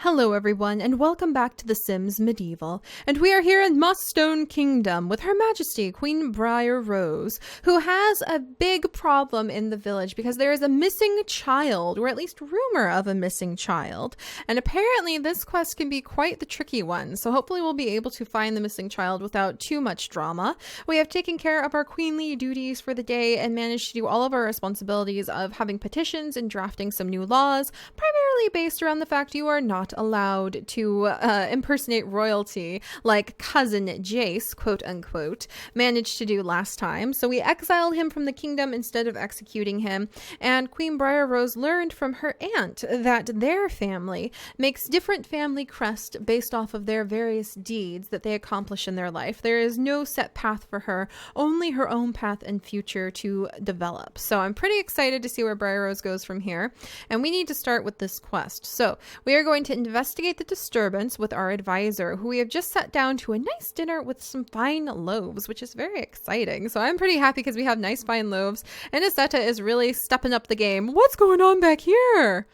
Hello everyone, and welcome back to The Sims Medieval. And we are here in Mossstone Kingdom with Her Majesty, Queen Briar Rose, who has a big problem in the village because there is a missing child, or at least rumor of a missing child. And apparently this quest can be quite the tricky one, so hopefully we'll be able to find the missing child without too much drama. We have taken care of our queenly duties for the day and managed to do all of our responsibilities of having petitions and drafting some new laws, primarily based around the fact you are not allowed to impersonate royalty like cousin Jace, quote unquote, managed to do last time. So we exiled him from the kingdom instead of executing him, and Queen Briar Rose learned from her aunt that their family makes different family crests based off of their various deeds that they accomplish in their life. There is no set path for her, only her own path and future to develop. So I'm pretty excited to see where Briar Rose goes from here, and we need to start with this quest. So we are going to investigate the disturbance with our advisor, who we have just sat down to a nice dinner with some fine loaves, which is very exciting. So I'm pretty happy because we have nice fine loaves, and Isetta is really stepping up the game. What's going on back here?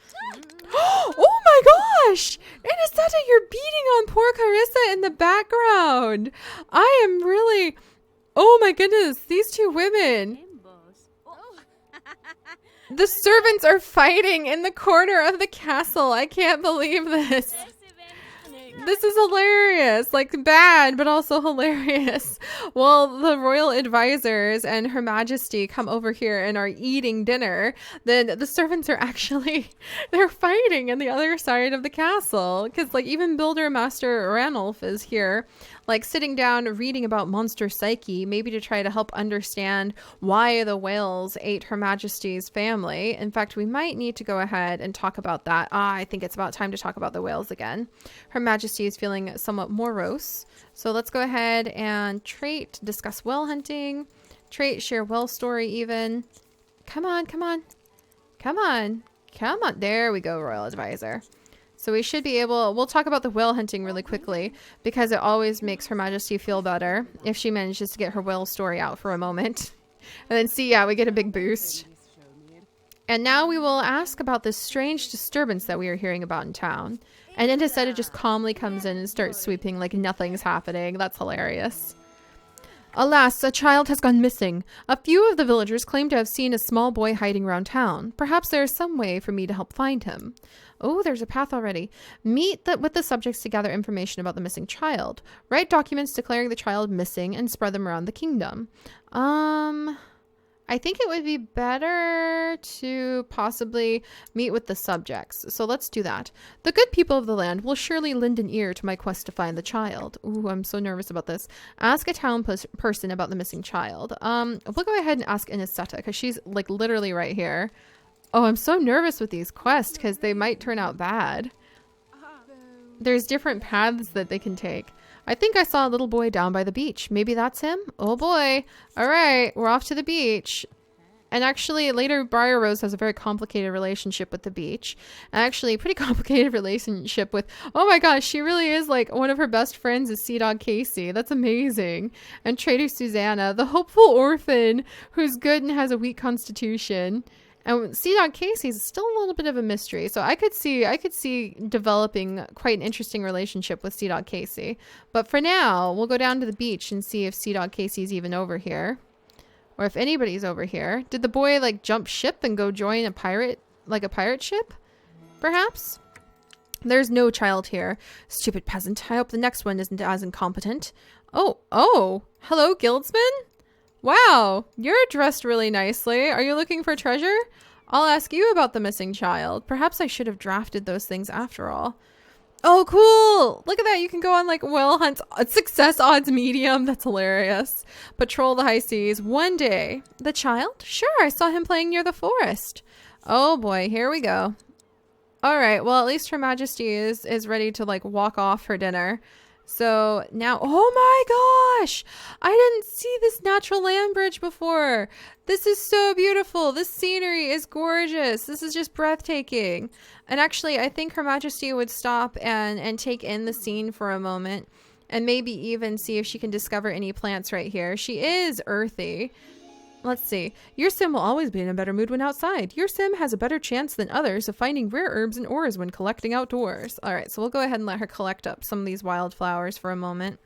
Oh my gosh! Isetta, you're beating on poor Carissa in the background. I am really... Oh my goodness, these two women. The servants are fighting in the corner of the castle. I can't believe this. This is hilarious. Like, bad, but also hilarious. Well, the royal advisors and Her Majesty come over here and are eating dinner. Then the servants are actually, they're fighting on the other side of the castle. Because, like, even Builder Master Ranulph is here, like, sitting down reading about monster psyche, maybe to try to help understand why the whales ate Her Majesty's family. In fact, we might need to go ahead and talk about that. I think it's about time to talk about the whales again. Her Majesty is feeling somewhat morose. So let's go ahead and trait, discuss whale hunting, trait, share whale story even. Come on, come on, come on, come on. There we go, royal advisor. So we should be able, we'll talk about the whale hunting really quickly because it always makes Her Majesty feel better if she manages to get her whale story out for a moment. And then see, yeah, we get a big boost. And now we will ask about this strange disturbance that we are hearing about in town. And then Isetta just calmly comes in and starts sweeping like nothing's happening. That's hilarious. Alas, a child has gone missing. A few of the villagers claim to have seen a small boy hiding around town. Perhaps there is some way for me to help find him. Oh, there's a path already. Meet with the subjects to gather information about the missing child. Write documents declaring the child missing and spread them around the kingdom. I think it would be better to possibly meet with the subjects. So let's do that. The good people of the land will surely lend an ear to my quest to find the child. Ooh, I'm so nervous about this. Ask a town person about the missing child. We'll go ahead and ask Isetta because she's like literally right here. Oh, I'm so nervous with these quests because they might turn out bad. There's different paths that they can take. I think I saw a little boy down by the beach. Maybe that's him? Oh boy. All right, we're off to the beach. And actually, later, Briar Rose has a very complicated relationship with the beach. And actually, a pretty complicated relationship with... Oh my gosh, she really is like... One of her best friends is Sea Dog Casey. That's amazing. And Trader Susanna, the hopeful orphan who's good and has a weak constitution. And Sea Dog Casey's still a little bit of a mystery. So I could see developing quite an interesting relationship with Sea Dog Casey. But for now, we'll go down to the beach and see if Sea Dog Casey's even over here. Or if anybody's over here. Did the boy like jump ship and go join a pirate ship? Perhaps? There's no child here. Stupid peasant. I hope the next one isn't as incompetent. Oh, hello, guildsman? Wow, you're dressed really nicely. Are you looking for treasure? I'll ask you about the missing child. Perhaps I should have drafted those things after all. Oh, cool. Look at that. You can go on like whale hunts. Success odds medium. That's hilarious. Patrol the high seas one day. The child? Sure, I saw him playing near the forest. Oh boy, here we go. All right, well, at least Her Majesty is ready to like walk off her dinner. So now, oh my gosh, I didn't see this natural land bridge before. This is so beautiful. This scenery is gorgeous. This is just breathtaking. And actually, I think Her Majesty would stop and take in the scene for a moment and maybe even see if she can discover any plants right here. She is earthy. Let's see. Your sim will always be in a better mood when outside. Your sim has a better chance than others of finding rare herbs and ores when collecting outdoors. All right, so we'll go ahead and let her collect up some of these wildflowers for a moment.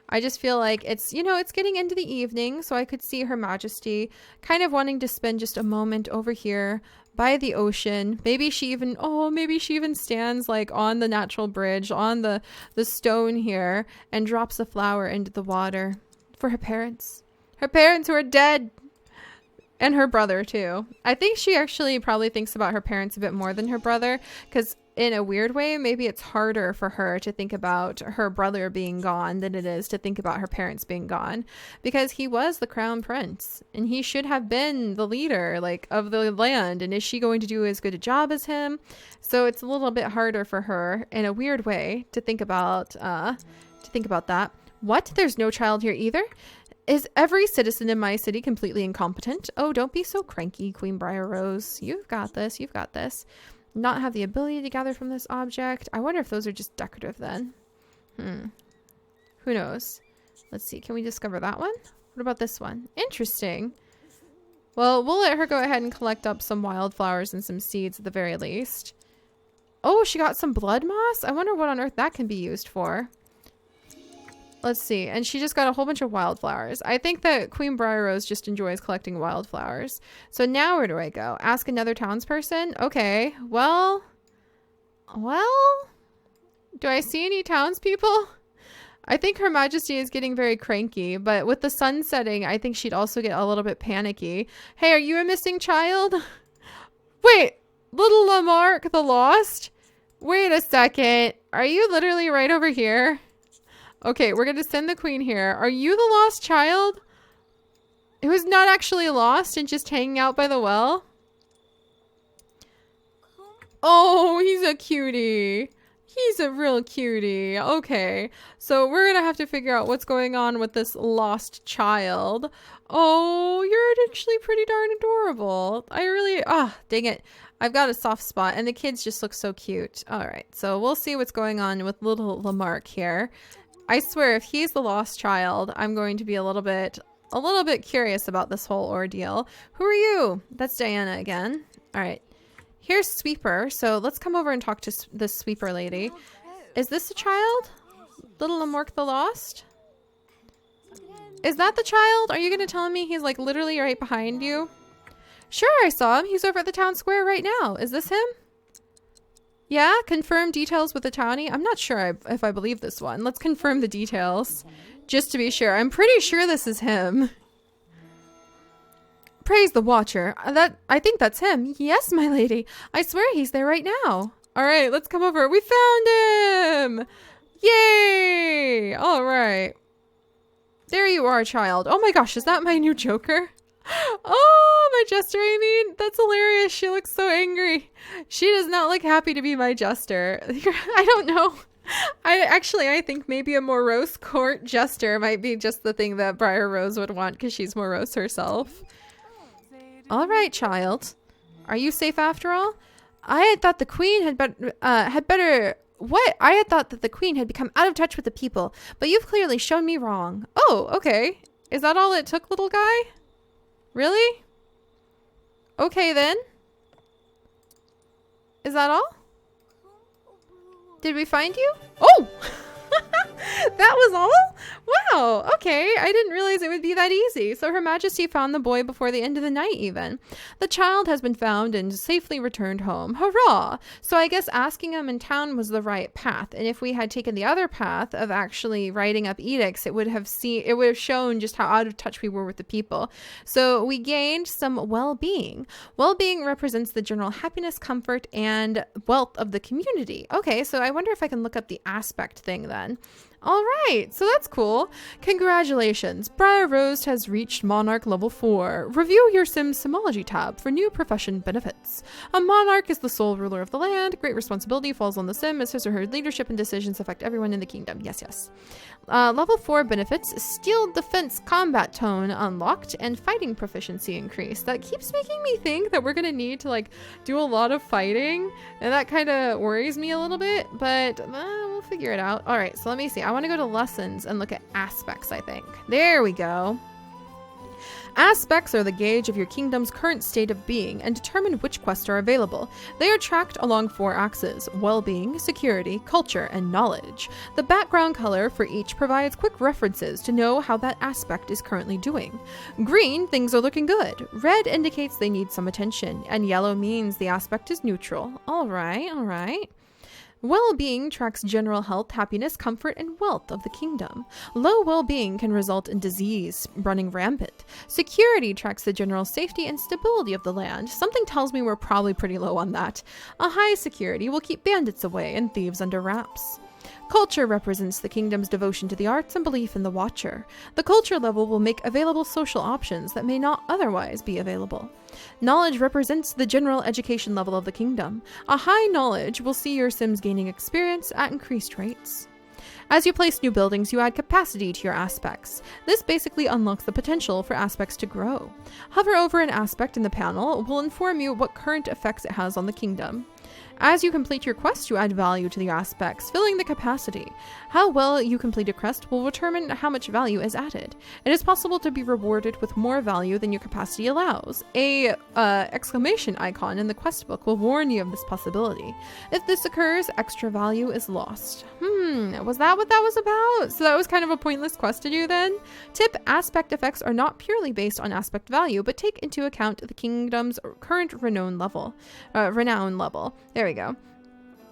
I just feel like it's, you know, it's getting into the evening, so I could see Her Majesty kind of wanting to spend just a moment over here by the ocean. Maybe she even stands like on the natural bridge, on the stone here, and drops a flower into the water for her parents. Her parents who are dead. And her brother too. I think she actually probably thinks about her parents a bit more than her brother, because in a weird way, maybe it's harder for her to think about her brother being gone than it is to think about her parents being gone, because he was the crown prince and he should have been the leader like of the land. And is she going to do as good a job as him? So it's a little bit harder for her in a weird way to think about that. What? There's no child here either? Is every citizen in my city completely incompetent? Oh, don't be so cranky, Queen Briar Rose. You've got this. You've got this. Not have the ability to gather from this object. I wonder if those are just decorative then. Who knows? Let's see. Can we discover that one? What about this one? Interesting. Well, we'll let her go ahead and collect up some wildflowers and some seeds at the very least. Oh, she got some blood moss? I wonder what on earth that can be used for. Let's see. And she just got a whole bunch of wildflowers. I think that Queen Briar Rose just enjoys collecting wildflowers. So now where do I go? Ask another townsperson? Okay. Well, do I see any townspeople? I think Her Majesty is getting very cranky, but with the sun setting, I think she'd also get a little bit panicky. Hey, are you a missing child? Wait, little Lamarck the Lost? Wait a second. Are you literally right over here? Okay, we're going to send the queen here. Are you the lost child? Who's not actually lost and just hanging out by the well? Oh, he's a cutie. He's a real cutie. Okay, so we're going to have to figure out what's going on with this lost child. Oh, you're actually pretty darn adorable. Dang it. I've got a soft spot and the kids just look so cute. All right, so we'll see what's going on with little Lamarck here. I swear, if he's the lost child, I'm going to be a little bit curious about this whole ordeal. Who are you? That's Diana again. All right. Here's Sweeper. So let's come over and talk to this Sweeper lady. Is this a child? Little Lamarck the Lost? Is that the child? Are you going to tell me he's like literally right behind you? Sure, I saw him. He's over at the town square right now. Is this him? Yeah, confirm details with the townie. I'm not sure if I believe this one. Let's confirm the details just to be sure. I'm pretty sure this is him. Praise the Watcher. I think that's him. Yes, my lady. I swear he's there right now. All right, let's come over. We found him. Yay. All right. There you are, child. Oh my gosh, is that my new Joker? Oh, my jester, I mean, that's hilarious. She looks so angry. She does not look happy to be my jester. I don't know. I think maybe a morose court jester might be just the thing that Briar Rose would want because she's morose herself. All right, child. Are you safe after all? I had thought the queen had better... What? I had thought that the queen had become out of touch with the people, but you've clearly shown me wrong. Oh, okay. Is that all it took, little guy? Really? Okay, then. Is that all? Did we find you? Oh! That was all? Wow, okay. I didn't realize it would be that easy. So Her Majesty found the boy before the end of the night even. The child has been found and safely returned home. Hurrah! So I guess asking him in town was the right path. And if we had taken the other path of actually writing up edicts, it would have shown just how out of touch we were with the people. So we gained some well-being. Well-being represents the general happiness, comfort, and wealth of the community. Okay, so I wonder if I can look up the aspect thing then. All right, so that's cool. Congratulations. Briar Rose has reached Monarch level 4. Review your Sim's Simology tab for new profession benefits. A monarch is the sole ruler of the land. Great responsibility falls on the Sim as his or her leadership and decisions affect everyone in the kingdom. Yes, yes. Level 4 benefits: Steel Defense Combat Tone unlocked and fighting proficiency increased. That keeps making me think that we're going to need to like do a lot of fighting, and that kind of worries me a little bit, but we'll figure it out. All right, so let me see. I want to go to lessons and look at aspects, I think. There we go. Aspects are the gauge of your kingdom's current state of being and determine which quests are available. They are tracked along 4 axes: well-being, security, culture, and knowledge. The background color for each provides quick references to know how that aspect is currently doing. Green, things are looking good. Red indicates they need some attention, and yellow means the aspect is neutral. All right. Well-being tracks general health, happiness, comfort, and wealth of the kingdom. Low well-being can result in disease running rampant. Security tracks the general safety and stability of the land. Something tells me we're probably pretty low on that. A high security will keep bandits away and thieves under wraps. Culture represents the kingdom's devotion to the arts and belief in the Watcher. The culture level will make available social options that may not otherwise be available. Knowledge represents the general education level of the kingdom. A high knowledge will see your Sims gaining experience at increased rates. As you place new buildings, you add capacity to your aspects. This basically unlocks the potential for aspects to grow. Hover over an aspect in the panel will inform you what current effects it has on the kingdom. As you complete your quest, you add value to the aspects, filling the capacity. How well you complete a quest will determine how much value is added. It is possible to be rewarded with more value than your capacity allows. A exclamation icon in the quest book will warn you of this possibility. If this occurs, extra value is lost. Was that what that was about? So that was kind of a pointless quest to do then? Tip: aspect effects are not purely based on aspect value, but take into account the kingdom's current renown level. There we go.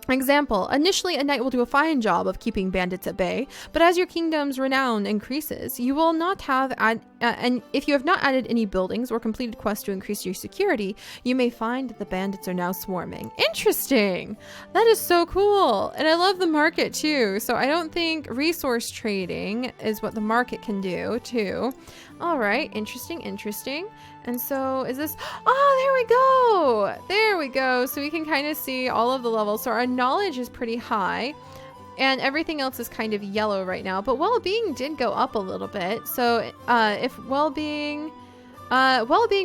Example: initially a knight will do a fine job of keeping bandits at bay, but as your kingdom's renown increases, you will not have and if you have not added any buildings or completed quests to increase your security, you may find that the bandits are now swarming. Interesting! That is so cool! And I love the market too, so I don't think resource trading is what the market can do too. Alright, interesting. And so is this, there we go. So we can kind of see all of the levels. So our knowledge is pretty high and everything else is kind of yellow right now, but well-being did go up a little bit. So if well-being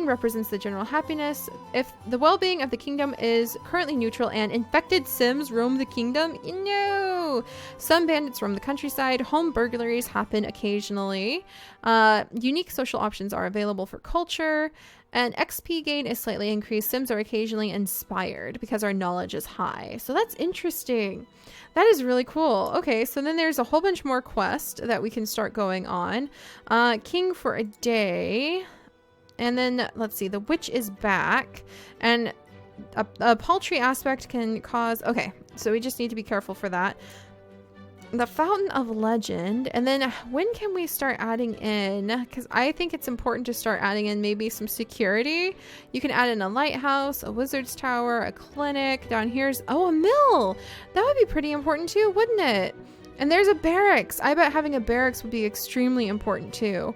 represents the general happiness. If the well-being of the kingdom is currently neutral and infected Sims roam the kingdom, no! Some bandits roam the countryside. Home burglaries happen occasionally. Unique social options are available for culture. And XP gain is slightly increased. Sims are occasionally inspired because our knowledge is high. So that's interesting. That is really cool. Okay, so then there's a whole bunch more quests that we can start going on. King for a day. And then, let's see, the witch is back. And a paltry aspect can cause... Okay, so we just need to be careful for that. The Fountain of Legend. And then when can we start adding in? Because I think it's important to start adding in maybe some security. You can add in a lighthouse, a wizard's tower, a clinic. Down here's... Oh, a mill! That would be pretty important too, wouldn't it? And there's a barracks. I bet having a barracks would be extremely important too.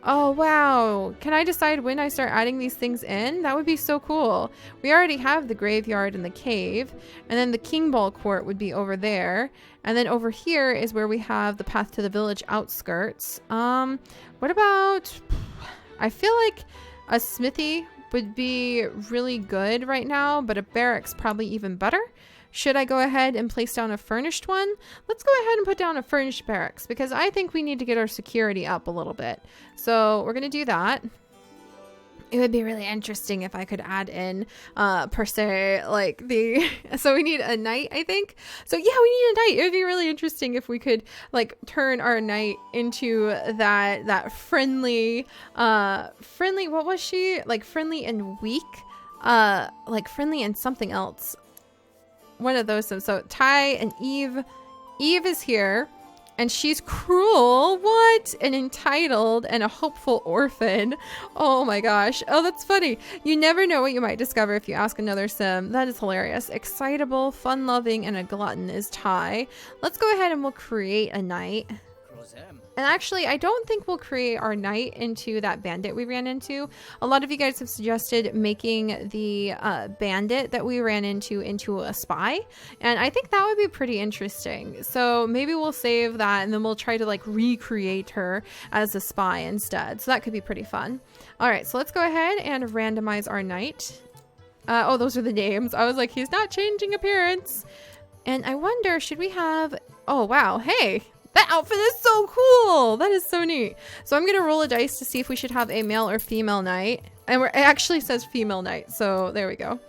Oh, wow. Can I decide when I start adding these things in? That would be so cool. We already have the graveyard and the cave. And then the King Ball Court would be over there. And then over here is where we have the path to the village outskirts. What about... I feel like a smithy would be really good right now, but a barracks probably even better. Should I go ahead and place down a furnished one? Let's go ahead and put down a furnished barracks because I think we need to get our security up a little bit. So we're going to do that. It would be really interesting if I could add in, per se, like the... So we need a knight, I think. So yeah, we need a knight. It would be really interesting if we could, like, turn our knight into that friendly, what was she? Like, friendly and weak? Like, friendly and something else. One of those. So Ty and Eve is here and she's cruel, what, and entitled and a hopeful orphan. Oh my gosh. Oh, that's funny. You never know what you might discover if you ask another Sim. That is hilarious. Excitable, fun-loving, and a glutton is Ty. Let's go ahead and we'll create a knight. And actually, I don't think we'll create our knight into that bandit we ran into. A lot of you guys have suggested making the bandit that we ran into a spy. And I think that would be pretty interesting. So maybe we'll save that and then we'll try to like recreate her as a spy instead. So that could be pretty fun. All right, so let's go ahead and randomize our knight. Oh, those are the names. I was like, he's not changing appearance. And I wonder, should we have... Oh, wow. Hey. That outfit is so cool. That is so neat. So I'm going to roll a dice to see if we should have a male or female knight. And it actually says female knight. So there we go.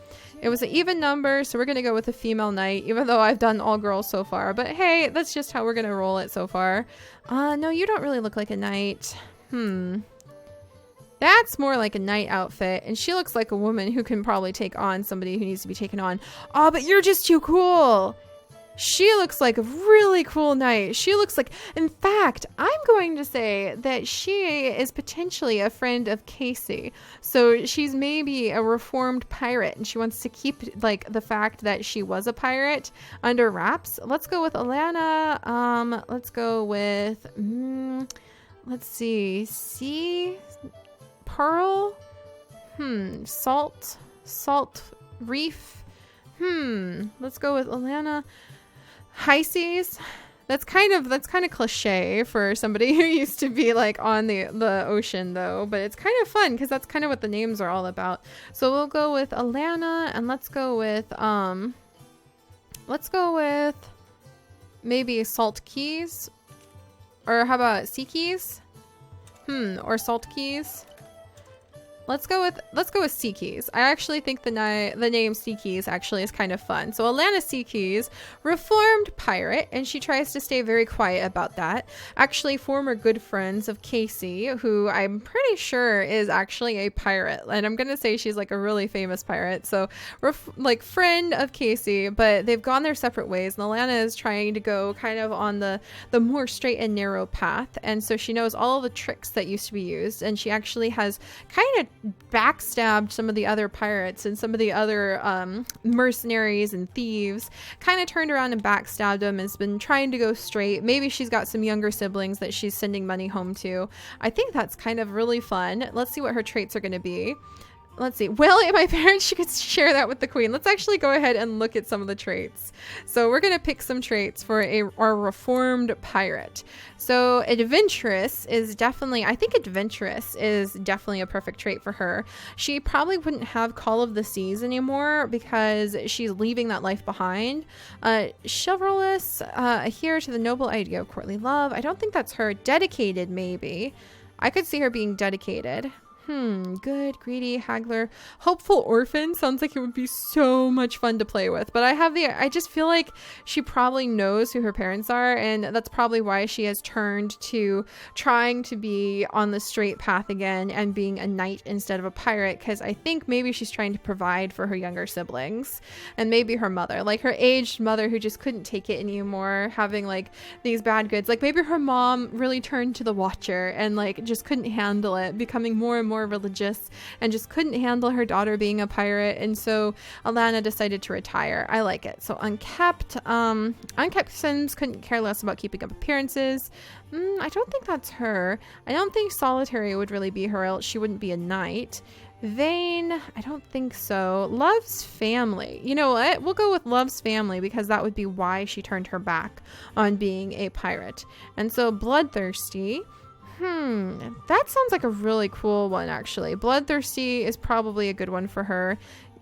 It was an even number. So we're going to go with a female knight, even though I've done all girls so far. But hey, that's just how we're going to roll it so far. No, you don't really look like a knight. That's more like a knight outfit. And she looks like a woman who can probably take on somebody who needs to be taken on. Oh, but you're just too cool. She looks like a really cool knight. She looks like, in fact, I'm going to say that she is potentially a friend of Casey. So she's maybe a reformed pirate and she wants to keep like the fact that she was a pirate under wraps. Let's go with Alana. Let's go with, let's see, Sea, Pearl, Salt Reef. Let's go with Alana. High seas. That's kind of cliche for somebody who used to be like on the ocean though, but it's kind of fun because that's kind of what the names are all about. So we'll go with Alana and let's go with maybe Salt Keys, or how about Sea Keys? Or Salt Keys. Let's go with Sea Keys. I actually think the name Sea Keys actually is kind of fun. So Alana Sea Keys, reformed pirate, and she tries to stay very quiet about that. Actually, former good friends of Casey, who I'm pretty sure is actually a pirate, and I'm gonna say she's like a really famous pirate. So like friend of Casey, but they've gone their separate ways, and Alana is trying to go kind of on the more straight and narrow path, and so she knows all the tricks that used to be used, and she actually has kind of backstabbed some of the other pirates and some of the other mercenaries and thieves, kind of turned around and backstabbed them and has been trying to go straight. Maybe she's got some younger siblings that she's sending money home to. I think that's kind of really fun. Let's see what her traits are going to be. Let's see. Well, at my parents, she could share that with the queen. Let's actually go ahead and look at some of the traits. So we're going to pick some traits for our reformed pirate. So adventurous is definitely, I think adventurous is definitely a perfect trait for her. She probably wouldn't have Call of the Seas anymore because she's leaving that life behind. Chivalrous, adhere to the noble idea of courtly love. I don't think that's her. Dedicated, maybe. I could see her being dedicated. Good, greedy, haggler, hopeful orphan. Sounds like it would be so much fun to play with. But I just feel like she probably knows who her parents are, and that's probably why she has turned to trying to be on the straight path again and being a knight instead of a pirate, because I think maybe she's trying to provide for her younger siblings and maybe her mother, like her aged mother who just couldn't take it anymore, having like these bad goods. Like maybe her mom really turned to the Watcher and like just couldn't handle it, becoming more and more religious, and just couldn't handle her daughter being a pirate, and so Alana decided to retire. I like it. So unkept. Unkept Sims couldn't care less about keeping up appearances. I don't think that's her. I don't think solitary would really be her, else she wouldn't be a knight. Vain, I don't think so. Loves family. You know what? We'll go with loves family because that would be why she turned her back on being a pirate. And so bloodthirsty. That sounds like a really cool one, actually. Bloodthirsty is probably a good one for her.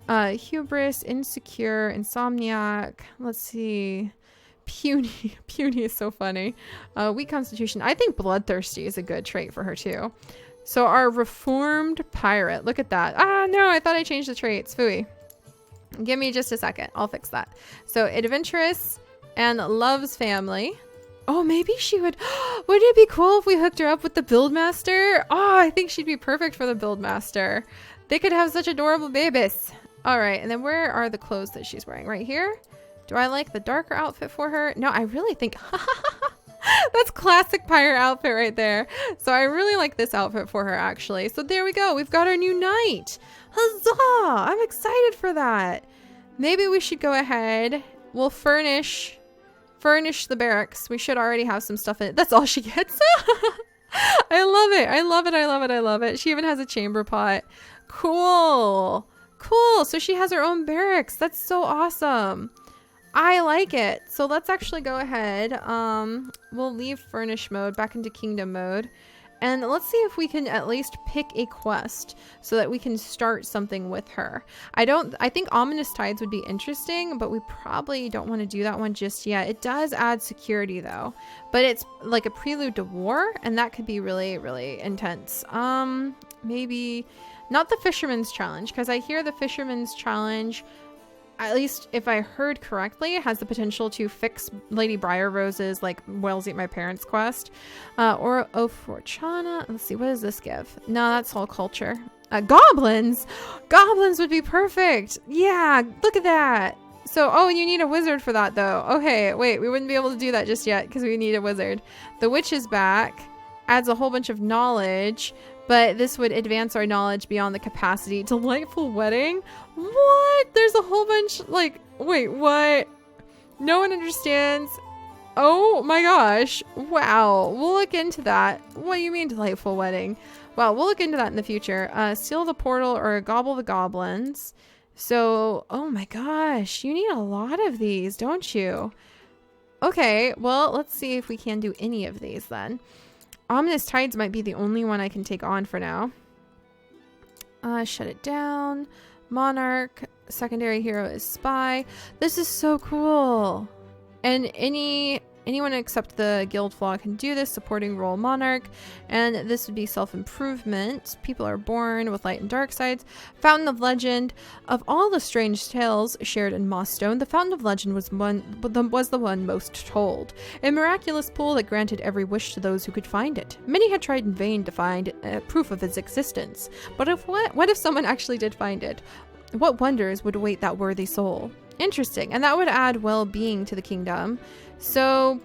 Hubris, insecure, insomniac. Let's see. Puny. Puny is so funny. Weak constitution. I think bloodthirsty is a good trait for her, too. So our reformed pirate. Look at that. Ah, no, I thought I changed the traits. Phooey. Give me just a second. I'll fix that. So adventurous and loves family. Oh, maybe she would. Wouldn't it be cool if we hooked her up with the Buildmaster? Oh, I think she'd be perfect for the Buildmaster. They could have such adorable babies. All right. And then where are the clothes that she's wearing? Right here. Do I like the darker outfit for her? No, I really think that's classic pirate outfit right there. So I really like this outfit for her, actually. So there we go. We've got our new knight. Huzzah! I'm excited for that. Maybe we should go ahead. We'll furnish the barracks. We should already have some stuff in it. That's all she gets. I love it. I love it. I love it. I love it. She even has a chamber pot. Cool. Cool. So she has her own barracks. That's so awesome. I like it. So let's actually go ahead. We'll leave furnish mode back into kingdom mode. And let's see if we can at least pick a quest so that we can start something with her. I think Ominous Tides would be interesting, but we probably don't want to do that one just yet. It does add security though, but it's like a prelude to war, and that could be really, really intense. Maybe not the Fisherman's Challenge, because I hear the Fisherman's Challenge, at least if I heard correctly, has the potential to fix Lady Briar Rose's like Whales Eat My Parents quest. Or Fortuna. Let's see, what does this give? No, that's all culture. Goblins! Goblins would be perfect! Yeah, look at that! So, oh, you need a wizard for that though. Okay, wait, we wouldn't be able to do that just yet because we need a wizard. The witch is back. Adds a whole bunch of knowledge, but this would advance our knowledge beyond the capacity. Delightful wedding? What? There's a whole bunch, like, wait, what? No one understands. Oh my gosh. Wow. We'll look into that. What do you mean delightful wedding? Well, we'll look into that in the future. Seal the portal or gobble the goblins. So, oh my gosh, you need a lot of these, don't you? Okay, well, let's see if we can do any of these then. Ominous Tides might be the only one I can take on for now. Shut it down. Monarch. Secondary hero is Spy. This is so cool. And anyone except the guild flaw can do this. Supporting role Monarch. And this would be self-improvement. People are born with light and dark sides. Fountain of Legend. Of all the strange tales shared in Mossstone, the Fountain of Legend was the one most told. A miraculous pool that granted every wish to those who could find it. Many had tried in vain to find proof of its existence. But what if someone actually did find it? What wonders would await that worthy soul? Interesting. And that would add well-being to the kingdom. So,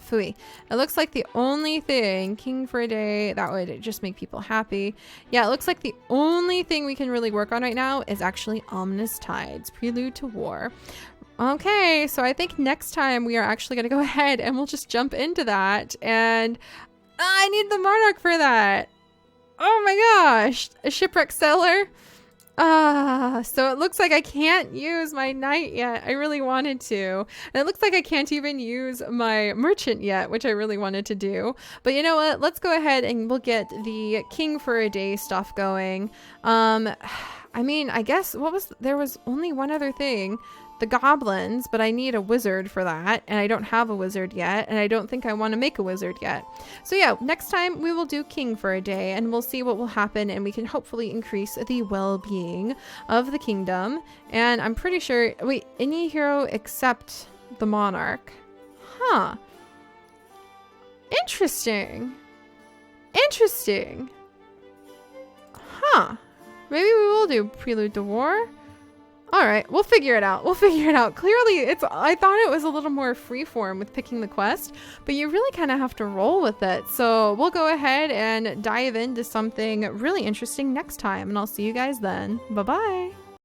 phooey. It looks like the only thing, king for a day, that would just make people happy. Yeah, it looks like the only thing we can really work on right now is actually Ominous Tides, Prelude to War. Okay, so I think next time we are actually going to go ahead and we'll just jump into that. And I need the Monarch for that. Oh my gosh. A shipwreck sailor. So it looks like I can't use my knight yet. I really wanted to. And it looks like I can't even use my merchant yet, which I really wanted to do. But you know what? Let's go ahead and we'll get the king for a day stuff going. I mean, I guess there was only one other thing. The goblins, but I need a wizard for that, and I don't have a wizard yet, and I don't think I want to make a wizard yet. So yeah, next time we will do king for a day, and we'll see what will happen, and we can hopefully increase the well-being of the kingdom. And I'm pretty sure, wait, any hero except the monarch. Huh. Interesting. Interesting. Huh. Maybe we will do Prelude to War. All right, we'll figure it out. We'll figure it out. Clearly, I thought it was a little more freeform with picking the quest, but you really kind of have to roll with it. So we'll go ahead and dive into something really interesting next time, and I'll see you guys then. Bye-bye.